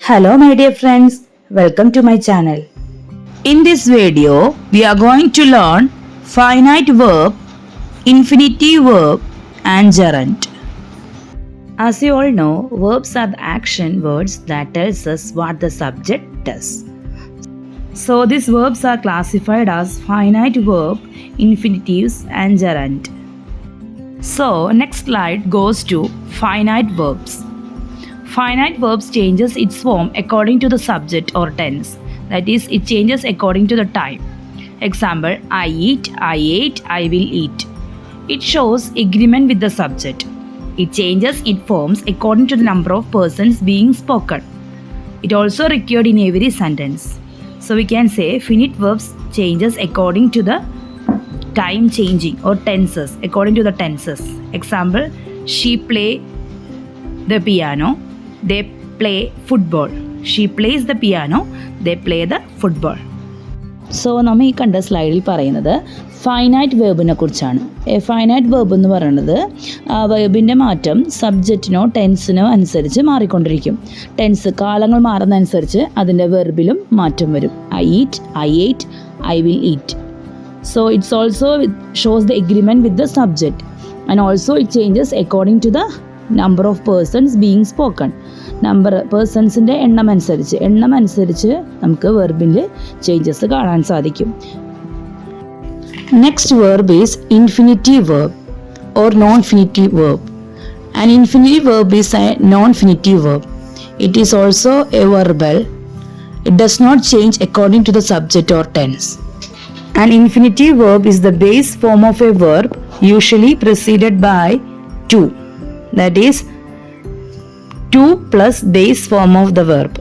Hello my dear friends, welcome to my channel. In this video, we are going to learn finite verb, infinitive verb and gerund. As you all know, verbs are the action words that tells us what the subject does. So these verbs are classified as finite verb, infinitives and gerund. So next slide goes to finite verbs. Finite verbs changes its form according to the subject or tense. That is, it changes according to the time. Example, I eat, I ate, I will eat. It shows agreement with the subject. It changes its forms according to the number of persons being spoken. It also recurred in every sentence. So we can say finite verbs changes according to the time changing or tenses, according to the tenses. Example, she play the piano. They play football. She plays the piano. They play the football. So നമ്മൾ ഈ കണ്ട സ്ലൈഡിൽ പറയുന്നത് finite വേർബിനെ കുറിച്ചാണ്. Finite verb എന്ന് പറയുന്നത് ആ വേർബിൻ്റെ മാറ്റം സബ്ജക്റ്റിനോ ടെൻസിനോ അനുസരിച്ച് മാറിക്കൊണ്ടിരിക്കും. ടെൻസ് കാലങ്ങൾ മാറുന്നതനുസരിച്ച് അതിൻ്റെ വെർബിലും മാറ്റം വരും. I eat, I ate, I will eat. So it's also shows the agreement with the subject and also it changes according to the number of persons being spoken. പേഴ്സൺസിൻ്റെ എണ്ണം അനുസരിച്ച് നമുക്ക് വെർബിൽ ചേഞ്ചസ് കാണാൻ സാധിക്കും. Next verb is infinitive verb or non finitive verb. An infinitive verb is a non finitive verb. It is also a verbal. It does not change according to the subject or tense. An infinitive verb is the base form of a verb, usually preceded by to. That is, to plus base form of the verb.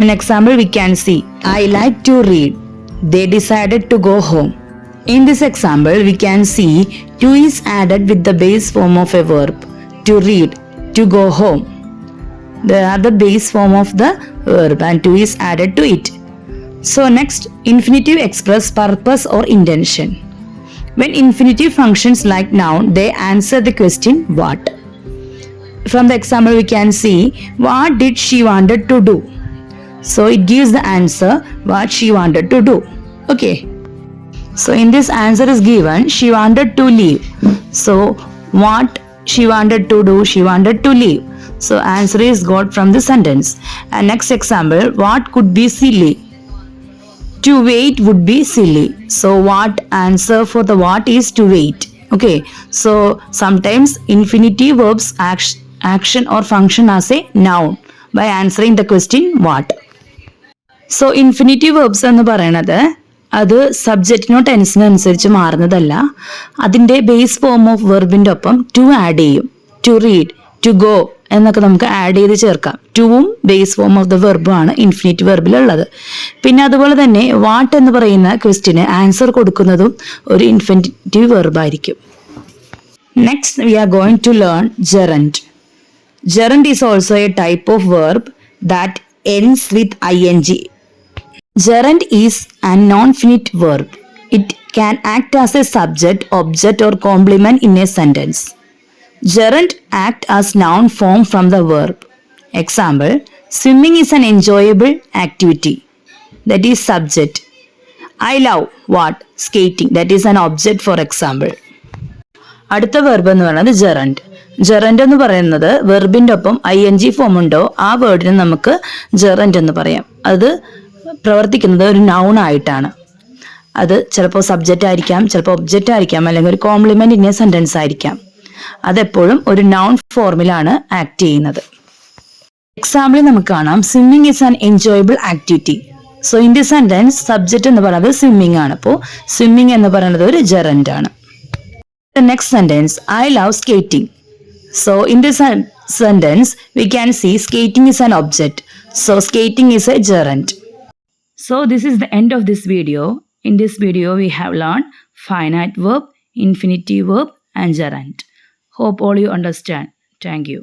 In example, we can see, I like to read. They decided to go home. In this example, we can see to is added with the base form of a verb. To read, to go home. They are the base form of the verb and to is added to it. So next, infinitive express purpose or intention. When infinitive functions like noun, they answer the question what. From the example we can see, what did she wanted to do? So it gives the answer what she wanted to do. Okay. So in this answer is given, she wanted to leave. So what she wanted to do? She wanted to leave. So answer is got from the sentence. And next example, what could be silly? To wait would be silly. So what answer for the what is to wait. Okay. So sometimes infinitive verbs action or function as a noun by answering the question what. So infinitive verbs എന്ന് പറയുന്നത് അത് സബ്ജക്റ്റിനോ ടെൻസിനോ അനുസരിച്ച് മാറുന്നതല്ല. അതിൻ്റെ base form of വെർബിൻ്റെ ഒപ്പം to add ചെയ്യും. To read, to go എന്നൊക്കെ നമുക്ക് ആഡ് ചെയ്ത് ചേർക്കാം. ടുവും ബേസ് ഫോം ഓഫ് ദ വെർബുമാണ് ഇൻഫിനിറ്റ് വെർബിലുള്ളത്. പിന്നെ അതുപോലെ തന്നെ വാട്ട് എന്ന് പറയുന്ന ക്വസ്റ്റ്യന് ആൻസർ കൊടുക്കുന്നതും ഒരു ഇൻഫിനിറ്റീവ് വെർബായിരിക്കും. Next we are going to learn gerund. Gerund is also a type of verb that ends with ing. Gerund is a non-finite verb. It can act as a subject, object or complement in a sentence. Gerund act as noun form from the verb. Example, swimming is an enjoyable activity. That is subject. I love what? Skating. That is an object for example. അടുത്ത verb എന്ന് പറയുന്നത് gerund. Gerund എന്ന് പറയുന്നത് വെർബിൻ്റെ ഒപ്പം ing form ഉണ്ടോ ആ വേർഡിന് നമുക്ക് gerund എന്ന് പറയാം. അത് പ്രവർത്തിക്കുന്നത് ഒരു നൗൺ ആയിട്ടാണ്. അത് ചിലപ്പോൾ സബ്ജക്റ്റ് ആയിരിക്കാം, ചിലപ്പോൾ ഒബ്ജക്റ്റ് ആയിരിക്കാം, അല്ലെങ്കിൽ ഒരു കോംപ്ലിമെന്റ് ഇൻ എ സെന്റൻസ് ആയിരിക്കാം. അതെപ്പോഴും ഒരു നൗൺ ഫോർമിലാണ് ആക്ട് ചെയ്യുന്നത്. എക്സാമ്പിൾ നമുക്ക് കാണാം, swimming is an enjoyable activity. So in the sentence subject എന്ന് പറയുന്നത് സ്വിമ്മിങ് ആണ്. അപ്പോൾ സ്വിമ്മിങ് എന്ന് പറയുന്നത് ഒരു ജെറൻഡ് ആണ്. The next sentence, I love skating. So in this sentence we can see skating is an object. So skating is a gerund. So this is the end of this video. In this video we have learned finite verb, infinitive verb and gerund. Hope all you understand. Thank you.